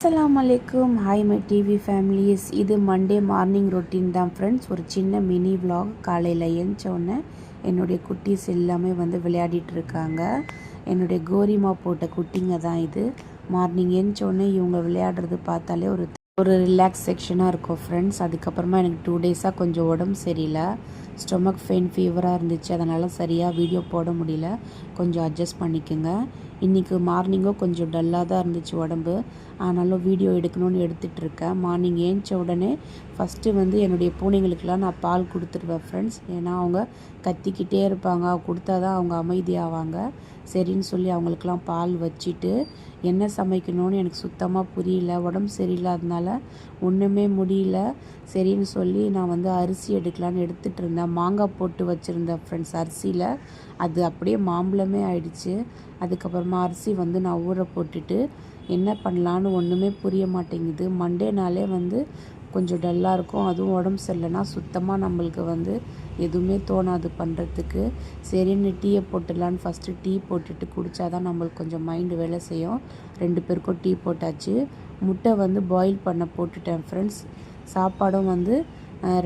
அஸ்ஸலாமு அலைக்கும். Hi my TV families. இது மண்டே மார்னிங் ரொட்டீன் தான் ஃப்ரெண்ட்ஸ். ஒரு சின்ன மினி vlog. காலையில் எழுந்தோடனே என்னுடைய குட்டீஸ் எல்லாமே விளையாடிட்டு இருக்காங்க. என்னுடைய கோரிமா போட்ட குட்டிங்க தான் இது. மார்னிங் எழுந்தோடனே இவங்க விளையாடுறது பார்த்தாலே ஒரு ரிலாக்ஸ் செக்ஷனாக இருக்கும் ஃப்ரெண்ட்ஸ். அதுக்கப்புறமா எனக்கு 2 டேஸாக கொஞ்சம் உடம்பு சரியில்லை. ஸ்டொமக் பெயின் ஃபீவராக இருந்துச்சு. அதனால் சரியாக வீடியோ போட முடியல. கொஞ்சம் அட்ஜஸ்ட் பண்ணிக்கோங்க. இன்றைக்கி மார்னிங்கும் கொஞ்சம் டல்லாக தான் இருந்துச்சு உடம்பு. ஆனாலும் வீடியோ எடுக்கணும்னு எடுத்துகிட்ருக்கேன். மார்னிங் ஏஞ்ச உடனே ஃபஸ்ட்டு என்னுடைய பூனைங்களுக்கெல்லாம் நான் பால் கொடுத்துருவேன் ஃப்ரெண்ட்ஸ். ஏன்னா அவங்க கத்திக்கிட்டே இருப்பாங்க. கொடுத்தா தான் அவங்க அமைதியாவாங்க. சரின்னு சொல்லி அவங்களுக்கெல்லாம் பால் வச்சுட்டு என்ன சமைக்கணும்னு எனக்கு சுத்தமாக புரியல. உடம்பு சரியில்லாதனால ஒன்றுமே முடியல. சரின்னு சொல்லி நான் அரிசி எடுக்கலான்னு எடுத்துகிட்டு இருந்தேன். மாங்காய் போட்டு வச்சுருந்தேன் ஃப்ரெண்ட்ஸ் அரிசியில். அது அப்படியே மாம்பழமே ஆயிடுச்சு. அதுக்கப்புறமா அரிசி நான் ஊற போட்டுட்டு என்ன பண்ணலான்னு ஒன்றுமே புரிய மாட்டேங்குது. மண்டேனாலே கொஞ்சம் டல்லாக இருக்கும். அதுவும் உடம்பு சரியில்லைனா சுத்தமாக நம்மளுக்கு எதுவுமே தோணாது பண்ணுறதுக்கு. சரின்னு டீயை போட்டுடலான்னு ஃபஸ்ட்டு டீ போட்டுட்டு குடித்தா தான் நம்மளுக்கு கொஞ்சம் மைண்டு வேலை செய்யும். 2 பேருக்கும் டீ போட்டாச்சு. முட்டை பாயில் பண்ண போட்டுட்டேன் ஃப்ரெண்ட்ஸ். சாப்பாடும்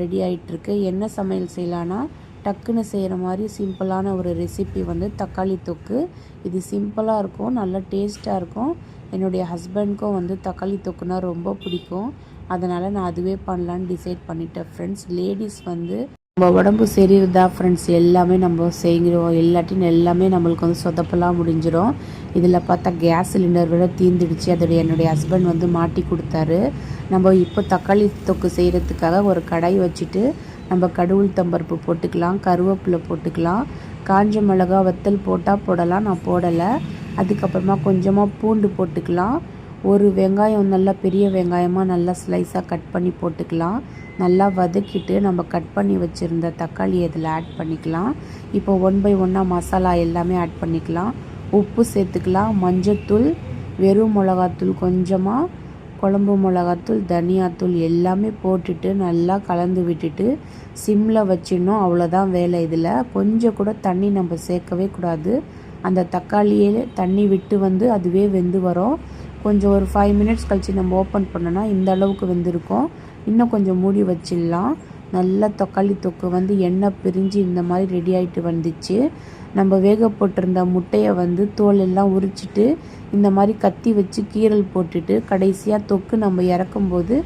ரெடி ஆகிட்டுருக்கு. என்ன சமையல் செய்யலான்னா டக்குன்னு செய்கிற மாதிரி சிம்பிளான ஒரு ரெசிபி தக்காளி தொக்கு. இது சிம்பிளாக இருக்கும், நல்லா டேஸ்ட்டாக இருக்கும். என்னுடைய ஹஸ்பண்ட்க்கும் தக்காளி தொக்குனா ரொம்ப பிடிக்கும். அதனால் நான் அதுவே பண்ணலான்னு டிசைட் பண்ணிட்டேன் ஃப்ரெண்ட்ஸ். லேடிஸ் நம்ம உடம்பு சரியிருந்தா ஃப்ரெண்ட்ஸ் எல்லாமே நம்ம செய்கிறோம். எல்லாத்தையும் எல்லாமே நம்மளுக்கு சொதப்பெல்லாம் முடிஞ்சிடும். இதில் பார்த்தா கேஸ் சிலிண்டர் விட தீர்ந்துடுச்சு. அதோடைய என்னுடைய ஹஸ்பண்ட் மாட்டி கொடுத்தாரு. நம்ம இப்போ தக்காளி தொக்கு செய்கிறதுக்காக ஒரு கடாய் வச்சுட்டு நம்ம கடவுள் தம்பருப்பு போட்டுக்கலாம், கருவேப்பிலை போட்டுக்கலாம், காஞ்ச மிளகா வத்தல் போட்டால் போடலாம். நான் போடலை. அதுக்கப்புறமா கொஞ்சமாக பூண்டு போட்டுக்கலாம். ஒரு வெங்காயம் நல்லா பெரிய வெங்காயமாக நல்லா ஸ்லைஸாக கட் பண்ணி போட்டுக்கலாம். நல்லா வதக்கிட்டு நம்ம கட் பண்ணி வச்சுருந்த தக்காளி இதில் ஆட் பண்ணிக்கலாம். இப்போ 1 by 1 மசாலா எல்லாமே ஆட் பண்ணிக்கலாம். உப்பு சேர்த்துக்கலாம், மஞ்சத்தூள், வெறும் மிளகாத்தூள் கொஞ்சமாக, குழம்பு மிளகாத்தூள், தனியாத்தூள் எல்லாமே போட்டுட்டு நல்லா கலந்து விட்டுட்டு சிம்மில் வச்சிடணும். அவ்வளோதான் வேலை. இதில் கொஞ்சம் கூட தண்ணி நம்ம சேர்க்கவே கூடாது. அந்த தக்காளியே தண்ணி விட்டு அதுவே வெந்து வரும். கொஞ்சம் ஒரு 5 minutes கழித்து நம்ம ஓப்பன் பண்ணோன்னா இந்த அளவுக்கு வெந்திருக்கும். இன்னும் கொஞ்சம் மூடி வச்சிடலாம். நல்லா தக்காளி தொக்கு எண்ணெய் பிரிஞ்சு இந்த மாதிரி ரெடி ஆகிட்டு வந்துச்சு. நம்ம வேக போட்டிருந்த முட்டையை தோல் எல்லாம் உரிச்சிட்டு இந்த மாதிரி கத்தி வச்சு கீரல் போட்டுட்டு கடைசியாக தொக்கு நம்ம இறக்கும்போது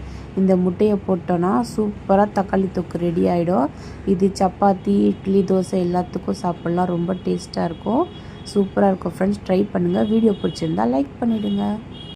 இந்த முட்டையை போட்டோன்னா சூப்பராக தக்காளி தொக்கு ரெடி ஆகிடும். இது சப்பாத்தி, இட்லி, தோசை எல்லாத்துக்கும் சாப்பிட்லாம். ரொம்ப டேஸ்ட்டாக இருக்கும், சூப்பராக இருக்கும் ஃப்ரெண்ட்ஸ். ட்ரை பண்ணுங்கள். வீடியோ பிடிச்சிருந்தா லைக் பண்ணிவிடுங்க.